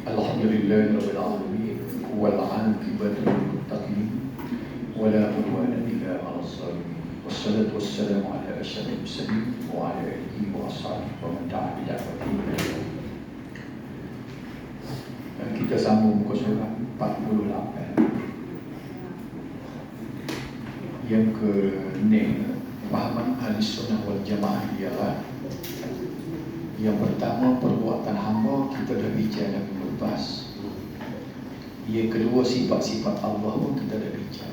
Alhamdulillahirabbil alamin wal 'aqibatu lil muttaqin wa la 'udwana illa 'alal zalimin. Wassalatu wassalamu ala asyrafil mursalin wa ala alihi wa ashabihi wa man tabi'a bi da'watihi. Dan kita sambung muka surat 48 yang ke-6. Pahaman Ahlussunnah wal Jamaah ialah yang pertama, perbuatan hamba kita dah bincang dan lepas. Yang kedua, sifat-sifat Allah pun kita dah bincang.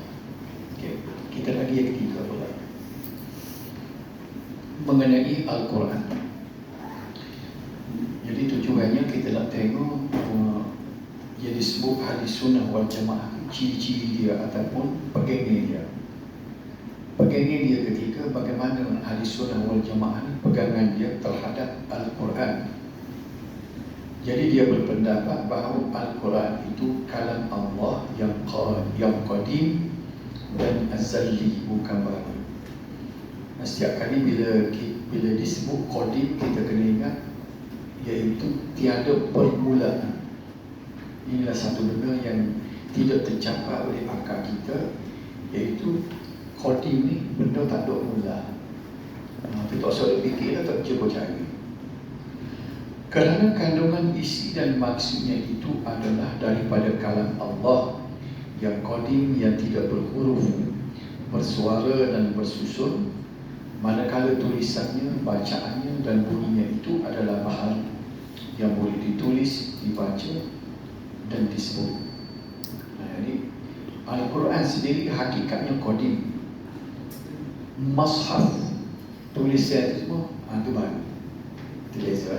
Okay. Kita lagi yang ketiga pula mengenai Al-Quran. Jadi tujuannya kita nak tengok yang disebut Hadis Sunnah wal Jamaah, ciri-ciri dia ataupun pegangnya dia. Pegangnya dia ketika bagaimana Hadis Sunnah wal Jamaah ni pegangan dia terhadap Al-Quran. Jadi dia berpendapat bahawa Al-Quran itu kalam Allah yang qadim dan azali, bukan baru. Setiap kali bila disebut qadim, kita kena ingat iaitu tiada permulaan. Inilah satu benda yang tidak tercapai oleh akal kita, iaitu qadim ni benda tak ada mula. Itu tak usah fikir, tak cuba cari. Kerana kandungan isi dan maksudnya itu adalah daripada kalam Allah yang qadim, yang tidak berhuruf, bersuara dan bersusun, manakala tulisannya, bacaannya dan bunyinya itu adalah bahasa yang boleh ditulis, dibaca dan disebut. Jadi Al-Quran sendiri hakikatnya qadim. Mushaf, tulisan itu semua itu baru. Itu biasa.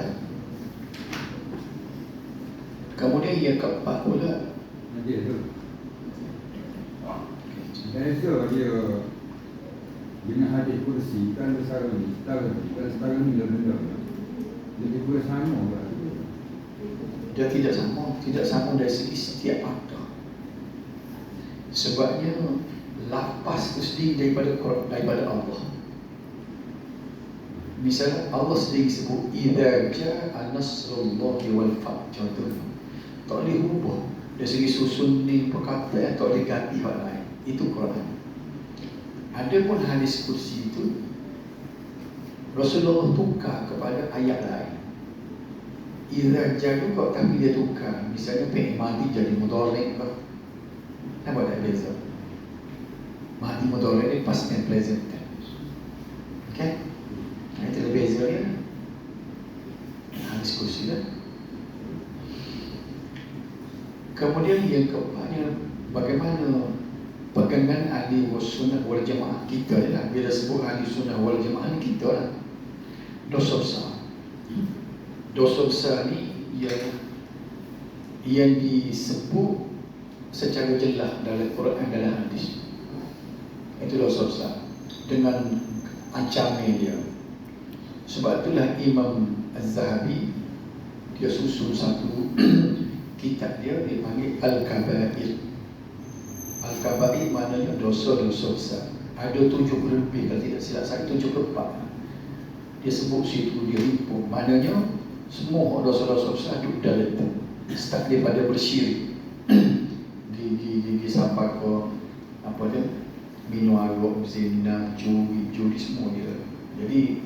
Kemudian yang keempat pula dia tu. Biasa dia bina hadis kursi kan sekarang ni, sekarang ni benda. Jadi boleh sama lah. Dia tidak sama dari segi setiap kata. Sebabnya lafaz itu sendiri daripada Allah. Misalnya Allah sendiri sebut idza jaa nasrullahi wal fath, contohnya. Tak boleh ubah dari segi susun ni perkataan, tak boleh ganti hal lain. Itu Quran. Ada pun hadis kursi itu Rasulullah tukar kepada ayat lain. Idza jaa kok, tapi dia tukar. Misalnya fi'il madi jadi mudhari' kok. Nampak tak beza? Madi mudhari' ni past and present tense. Okey? Itu beza dia. Hadis kursi dah. Kemudian yang keempatnya, bagaimana pegangan ahli sunnah wal jamaah kita lah. Bila sebut ahli sunnah wal jamaah ni kita lah. Dosa besar. Dosa besar ni yang disebut secara jelas dalam Quran, dalam hadis. Itu dosa besar dengan ancaman dia. Sebab itulah Imam Az-Zahabi dia susun satu kitab dia dipanggil Al-Kabair. Al-Kabair maknanya dosa-dosa besar. Ada 70 lebih, kalau tidak silap saya 74. Dia sebut situ, dia himpun. Maknanya semua dosa-dosa besar duduk dalam itu. Start daripada bersyirik, gigi sampai ke apa dia, minum arak, zina, judi semua dia. Jadi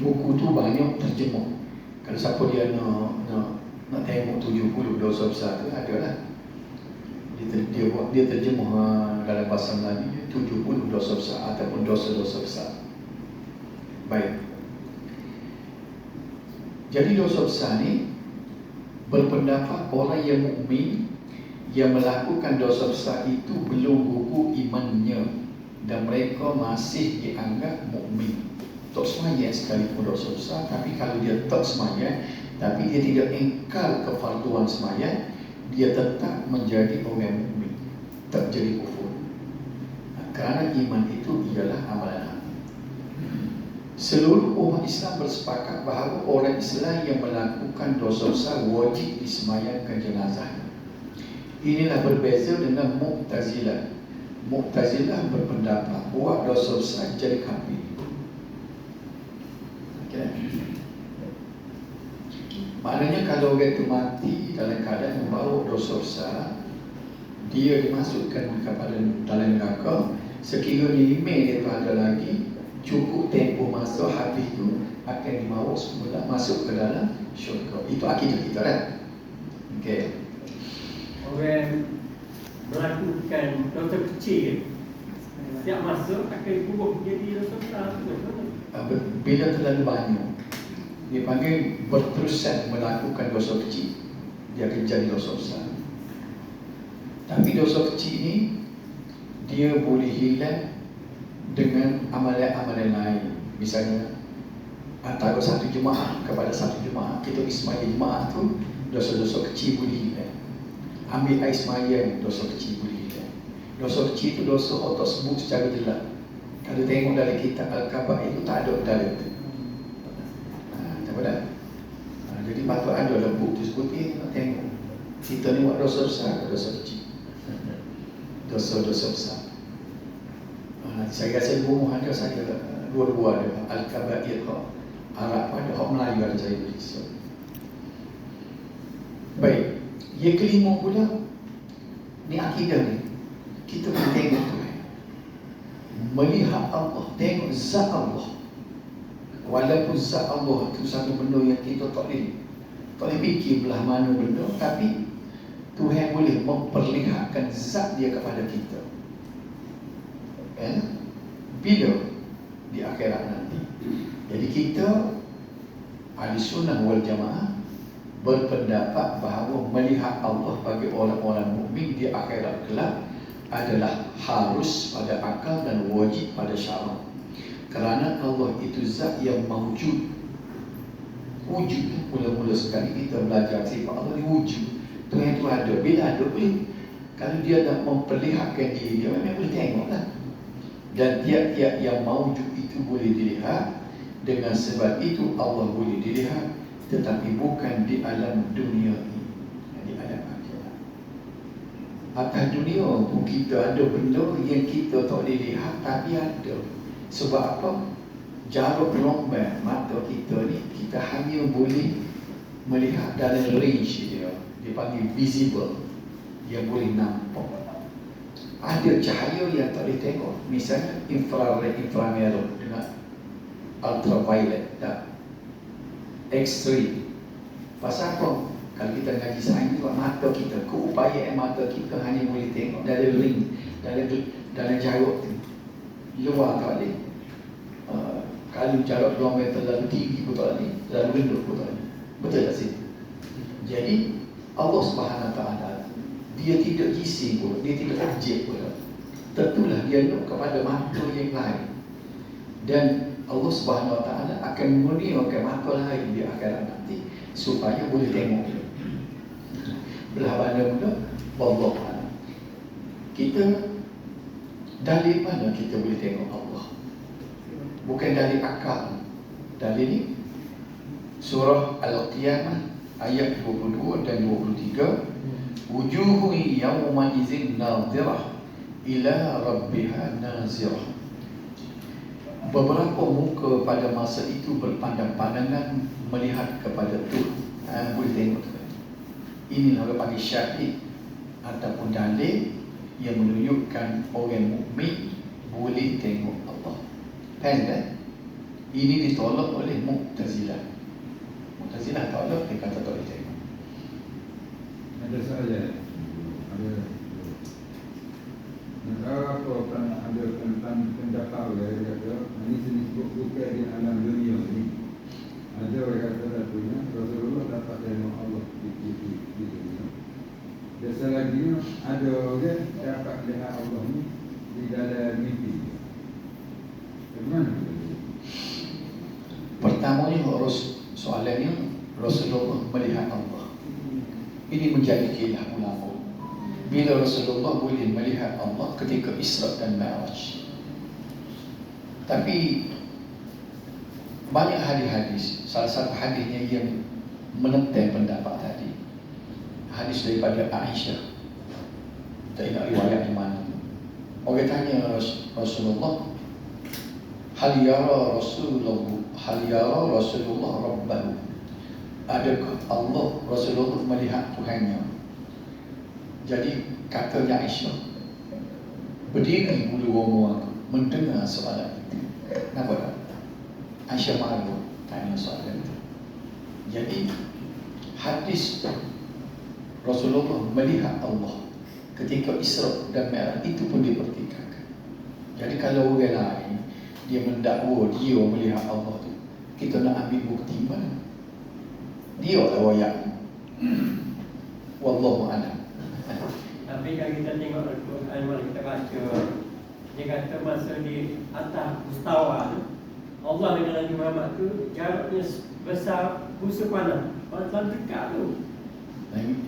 buku tu banyak terjemah. Kalau siapa dia nak tengok 70 dosa besar tu, ada lah. Dia terjemah dalam bahasa Melayu 70 dosa besar ataupun dosa-dosa besar. Baik. Jadi dosa besar ni berpendapat orang yang mukmin yang melakukan dosa besar itu belum gugur imannya dan mereka masih dianggap mukmin. Tak semayang sekalipun dosa besar, tapi kalau dia tak semayang tapi dia tidak ingkar kefarduan semayang, dia tetap menjadi orang mukmin, tak jadi kufur. Kerana iman itu ialah amalan hati. Seluruh umat Islam bersepakat bahawa orang Islam yang melakukan dosa besar wajib disemayangkan jenazahnya. Inilah berbeza dengan Mu'tazilah. Mu'tazilah berpendapat buat dosa besar jadi kafir. Okay. Maknanya kalau orang itu mati dalam keadaan membawa dosa besar, dia dimasukkan kepada dalam neraka. Sekiranya email dia tu ada lagi, cukup tempoh masa habis tu akan dibawa semula masuk ke dalam syurga. Itu akidah kita kan? Okey. Orang melakukan dosa kecil, setiap masuk akan berubah menjadi dosa besar. Bila terlalu banyak, dia panggil berterusan melakukan dosa kecil, dia akan jadi dosa besar. Tapi dosa kecil ni dia boleh hilang dengan amalan-amalan lain. Misalnya antara satu jemaah kepada satu jemaah, kita ismaya jemaah tu, dosa-dosa kecil boleh hilang. Ambil air semayang, dosa kecil boleh hilang. Dosa kecil tu dosa Allah sebut secara jelas. Kalau tengok dari kitab Al-Kabair itu tak ada dalam tu. Tak ada. Jadi patut ada dalam buku tersebut ni, nak tengok kita ni buat dosa besar ke dosa kecil. Dosa-dosa besar. Saya rasa di rumah ada saya dua-dua ada Al-Kabair kau Arab ada, hak Melayu ada saya beri. Baik, yang kelima pula ni akidah ni. Kita boleh tengok tu, melihat Allah, tengok zat Allah. Walaupun zat Allah itu satu benda yang kita tak boleh fikir belah mana benda, tapi Tuhan boleh memperlihatkan zat dia kepada kita. Bila? Di akhirat nanti. Jadi kita Ahli Sunnah wal Jamaah berpendapat bahawa melihat Allah bagi orang-orang mukmin di akhirat kelak adalah harus pada akal dan wajib pada syarak. Kerana Allah itu zat yang mawjud. Wujud tu mula-mula sekali kita belajar sifat Allah ni wujud. Tuhan itu ada. Bila ada boleh, kalau dia nak memperlihatkan diri dia, memang boleh tengok lah. Dan tiap-tiap yang mawjud itu boleh dilihat. Dengan sebab itu Allah boleh dilihat, tetapi bukan di alam dunia ini, di alam akhirat. Atas dunia pun kita ada benda yang kita tak boleh lihat, tapi ada. Sebab apa? Jarak lomba mata kita ni, kita hanya boleh melihat dalam range dia. Dipanggil visible, yang boleh nampak. Ada cahaya yang tak boleh tengok. Misalnya infrared, inframerah dengan ultraviolet dan X-ray. Pasal apa? Kalau kita ngaji sains, mata kita, keupayaan mata kita hanya boleh tengok dalam ring, dalam jarak tu. Luar tak boleh. Kalau jarak 2 meter terlalu tinggi pun tak boleh, terlalu rendah pun tak boleh. Betul tak sih? Jadi Allah Subhanahu Wa Taala, dia tidak jisim pun, dia tidak objek pun. Tentulah dia nak kepada mata yang lain. Dan Allah Subhanahu Wa Taala akan meniupkan mata lain di akhirat nanti supaya boleh tengok dia. Belah mana pula wallahu a'lam. Kita dari mana kita boleh tengok Allah? Bukan dari akal. Dalil ni surah Al-Qiyamah ayat 22 dan 23. Wujuhu yawma idzin nadhirah ila rabbiha nazirah. Beberapa muka pada masa itu berpandang-pandangan melihat kepada Tuhan. Boleh tengok tu. Inilah orang panggil syahid ataupun dalil yang menunjukkan orang mukmin boleh tengok Allah. Kan? Ini ditolak oleh Mu'tazilah. Mu'tazilah tolak, dia kata tak boleh tengok. Ada soalan. Negara apa pernah ada tentang pendapat dia kata ini jenis bukan di alam dunia ini. Ada orang kata satunya Rasulullah dapat tengok Allah di dunia. Dan selagi ada orang dapat lihat Allah ni di dalam mimpi. Bagaimana? Pertamanya soalannya Rasulullah melihat Allah. Ini menjadi khilaf ulama. Bila Rasulullah boleh melihat Allah ketika Isra dan Mi'raj. Tapi banyak hadis-hadis. Salah satu hadisnya yang menentang pendapat tadi. Hadis daripada Aisyah. Tak ingat riwayat di mana. Orang tanya Rasulullah, hal yara Rasulullah rabbahu. adakah Allah Rasulullah melihat Tuhannya? Jadi katanya Aisyah, berdiri bulu romo aku mendengar soalan itu. Kenapa tak? Aisyah malu tanya soalan itu. Jadi hadis Rasulullah melihat Allah ketika Isra dan Mi'raj itu pun dipertikaikan. Jadi kalau orang lain dia mendakwa dia melihat Allah tu, kita nak ambil bukti mana? Dia lah wayak. Wallahu a'lam. Tapi kalau kita tengok Al-Quran, kalau kita baca, dia kata masa di atas mustawa tu, Allah dengan Nabi Muhammad tu jaraknya besar busa panah. Macam dekat tu.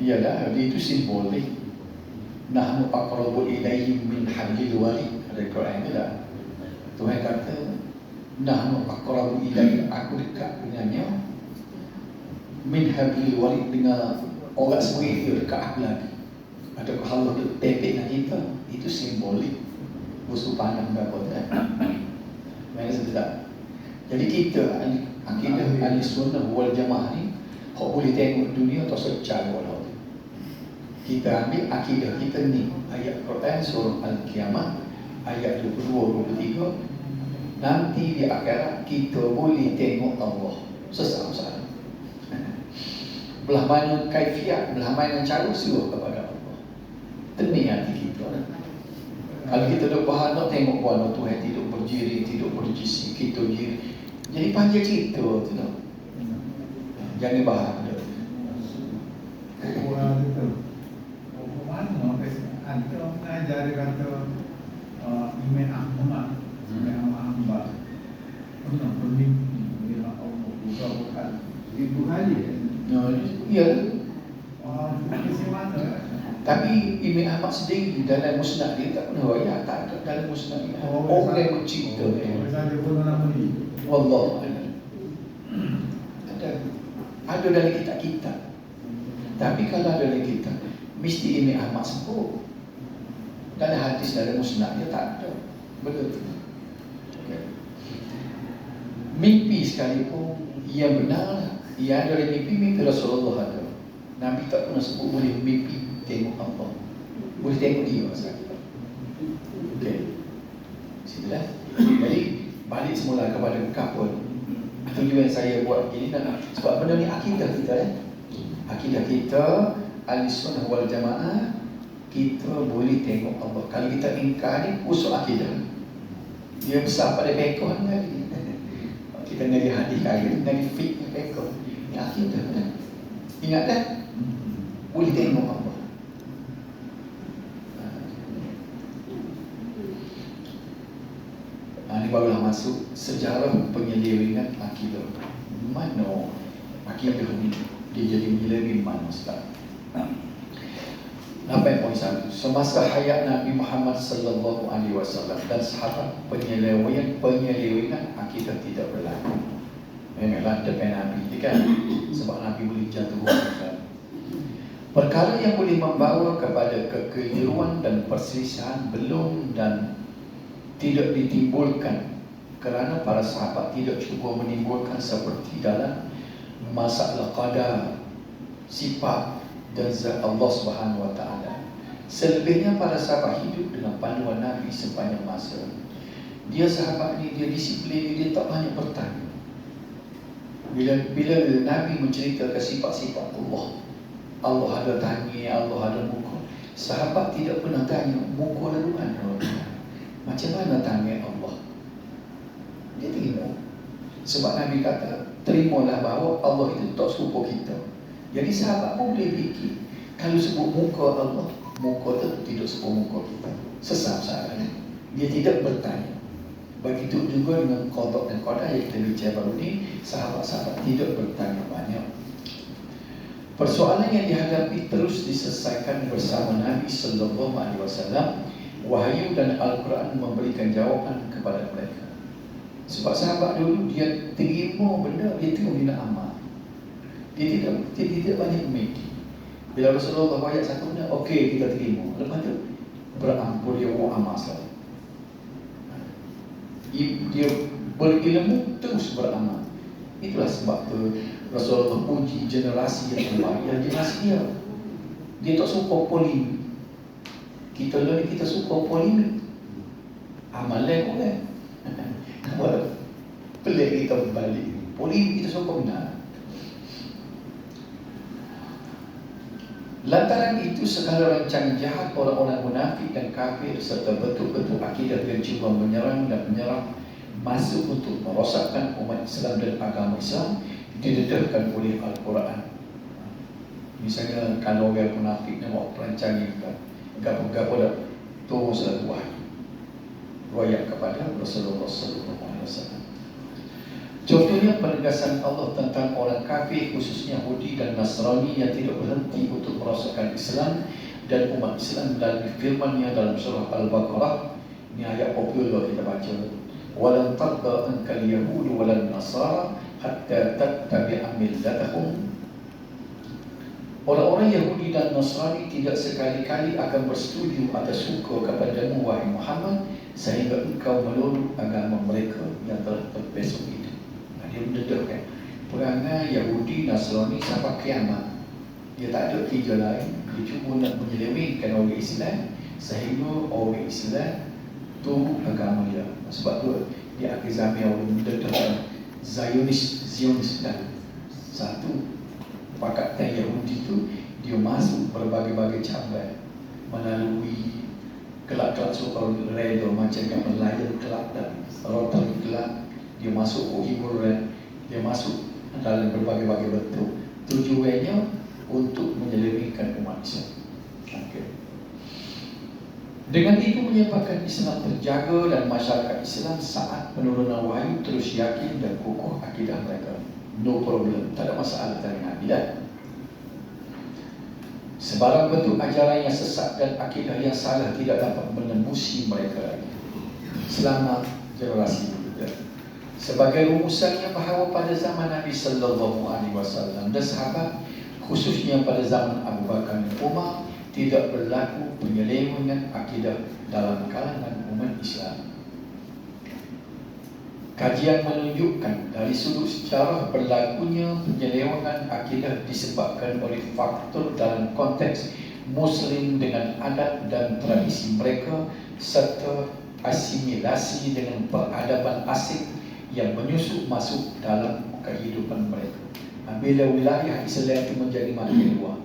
Iyalah, dia itu simbolik. Nahnu aqrabu ilaihim min hablil warid. Ada Quran tu lah. Tuhan kata, nahnu aqrabu ilaihim, aku dekat dengannya, min hablil warid, dengan orang sendiri dia dekat aku lagi. Adakah Allah tu tepek dengan kita? Itu simbolik. Busu panah berapa kan? Mana sedap. Jadi kita akidah ahli sunnah wal jamaah ni, kau boleh tengok dunia atau secara walau. Kita ambil akidah kita ni, ayat Quran surah Al-Qiyamah ayat 22-23. Nanti di akhirat kita boleh tengok Allah sesama-sama. Belah mana kaifiat, belah mana cara suruh kepada Allah. Tenang hati kita. Kalau kita duduk bahan nak tengok kuala Tuhan tidak berdiri, tidak berjisi, kita diri. Jadi panjang cerita tu tak? Jangan bahan dia. Orang itu, mana ada mengajar kata Imam Ahmad, Imam Ahmad pernah bermimpi bila Allah bukan 1000 kali. Ya. Kisah mana? Tapi Imam Ahmad sendiri dalam musnad dia tak pernah riwayat, tak ada dalam musnad dia. Orang yang mencipta dia. Saya pun nama ni. Wallahu a'lam. Ada dalam kitab-kitab. Tapi kalau ada dalam kitab, mesti Imam Ahmad sebut. Dalam hadis dalam musnad dia tak ada. Benda tu. Okay. Mimpi sekalipun yang benar, yang ada dalam mimpi Rasulullah ada. Nabi tak pernah sebut boleh mimpi tengok Allah, boleh tengok dia sahaja. Okey, situlah. Jadi balik semula kepada kapal. Tujuan saya buat begini dan sebab benda ni akidah kita akidah kita ahli sunnah wal jamaah, kita boleh tengok Allah. Kalau kita ingkar ni usul akidah, dia besar pada pekon lagi. Kita ngaji hadis kali, ngaji fiqh pekon. Ni akidah kan. Ingat kan? Boleh tengok Allah. Ini barulah masuk sejarah penyelewengan akidah. Mana akidah ni dia jadi menyeleweng mana sekarang? 8.1. Semasa hayat Nabi Muhammad sallallahu alaihi wasallam dan sahabat, penyelewengan akidah tidak berlaku. Memanglah depan Nabi kan, sebab Nabi boleh jatuh hukum. Perkara yang boleh membawa kepada kekeliruan dan perselisihan belum dan tidak ditimbulkan kerana para sahabat tidak cuba menimbulkan seperti dalam masalah qadar, sifat dan zat Allah Subhanahu wa taala. Selebihnya para sahabat hidup dengan panduan Nabi sepanjang masa. Dia sahabat ni, dia disiplin, dia tak banyak bertanya. Bila Nabi menceritakan sifat-sifat Allah, Allah ada tangan, Allah ada muka. Sahabat tidak pernah tanya muka lalu mana. Macam mana tangan Allah? Dia terima. Sebab Nabi kata, terimalah bahawa Allah itu tak serupa kita. Jadi sahabat pun boleh fikir, kalau sebut muka Allah, muka itu tidak serupa muka kita. Sesat sahabat. Dia tidak bertanya. Begitu juga dengan qada dan qadar yang kita bicara baru ni, sahabat-sahabat tidak bertanya banyak. Persoalan yang dihadapi terus diselesaikan bersama Nabi sallallahu alaihi wasallam. Wahyu dan Al-Quran memberikan jawapan kepada mereka. Sebab sahabat dulu dia terima benda, dia terima dia nak amal. Dia tidak banyak memikir. Bila Rasulullah bayar satu benda, okey kita terima. Lepas tu berampun dia buat amal selalu. Dia berilmu terus beramal. Itulah sebab tu Rasulullah puji generasi yang terbaik, yang generasi dia. Dia tak suka polemik. Kita ni kita suka polemik. Amalan orang. Pelik kita berbalik. Polemik kita suka benar. Lantaran itu segala rancangan jahat orang-orang munafik dan kafir serta betul-betul akidah yang cuba menyerang dan menyerang masuk untuk merosakkan umat Islam dan agama Islam didedahkan oleh Al-Quran. Misalnya kalau orang munafik nak buat perancangan gapo-gapo dah turun satu wahyu royak kepada Rasulullah SAW. Contohnya penegasan Allah tentang orang kafir khususnya Yahudi dan Nasrani yang tidak berhenti untuk merosakkan Islam dan umat Islam melalui firman-Nya dalam surah Al-Baqarah. Ini ayat popular kita baca. Walan tarda ankal yahudu walan nasara hatta tattabi'a millatahum. Orang-orang Yahudi dan Nasrani tidak sekali-kali akan bersetuju atau suka kepadamu wahai Muhammad sehingga engkau melurut agama mereka yang telah terpesong itu. Dia mendedahkan perangai Yahudi Nasrani sampai kiamat. Dia tak ada kerja lain. Dia cuma nak menyelewengkan orang Islam sehingga orang Islam turut agama dia. Sebab tu dia akhir zaman orang mendedahkan Zionis dan satu pakatan Yahudi itu dia masuk berbagai-bagai cabang melalui kelab-kelab soal reda macam kat Melayu kelab dan Rotary kelab. Dia masuk hiburan, dia masuk dalam berbagai-bagai bentuk. Tujuannya untuk menyelewengkan umat Islam. Okay. Dengan itu menyebabkan Islam terjaga dan masyarakat Islam saat penurunan wahyu terus yakin dan kokoh akidah mereka. No problem, tak ada masalah dengan akidah. Sebarang bentuk ajaran yang sesat dan akidah yang salah tidak dapat menembusi mereka lagi selama generasi muda. Sebagai rumusannya bahawa pada zaman Nabi Sallallahu Alaihi Wasallam dan sahabat, khususnya pada zaman Abu Bakar dan Umar, tidak berlaku penyelewengan akidah dalam kalangan umat Islam. Kajian menunjukkan dari sudut sejarah berlakunya penyelewengan akidah disebabkan oleh faktor dalam konteks Muslim dengan adat dan tradisi mereka serta asimilasi dengan peradaban asing yang menyusup masuk dalam kehidupan mereka. Bila wilayah Islam itu menjadi makin luas,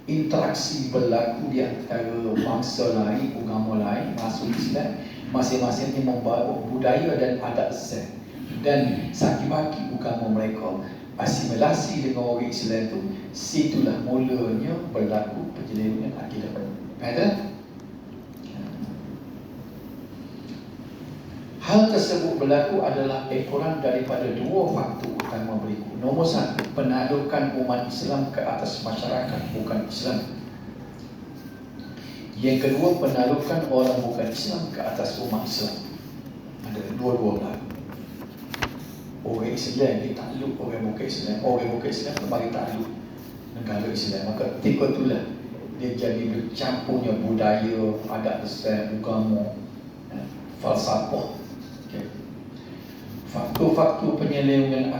interaksi berlaku di antara bangsa lain, agama lain masuk Islam, masing-masingnya membawa budaya dan adat Islam dan saki-maki agama mereka. Asimilasi dengan orang Islam itu, situlah mulanya berlaku penyelewengan akidah. Ada? Hal tersebut berlaku adalah ekoran daripada dua faktor utama berikut. Nombor satu, penaklukan umat Islam ke atas masyarakat bukan Islam. Yang kedua, penaklukan orang bukan Islam ke atas umat Islam. Ada dua-dua berlaku. Orang Islam ditakluk orang bukan Islam, orang bukan Islam kembali takluk negara Islam. Maka ketika itulah dia jadi bercampurnya budaya, adat Islam, agama, falsafah. Faktor-faktor penyelewengan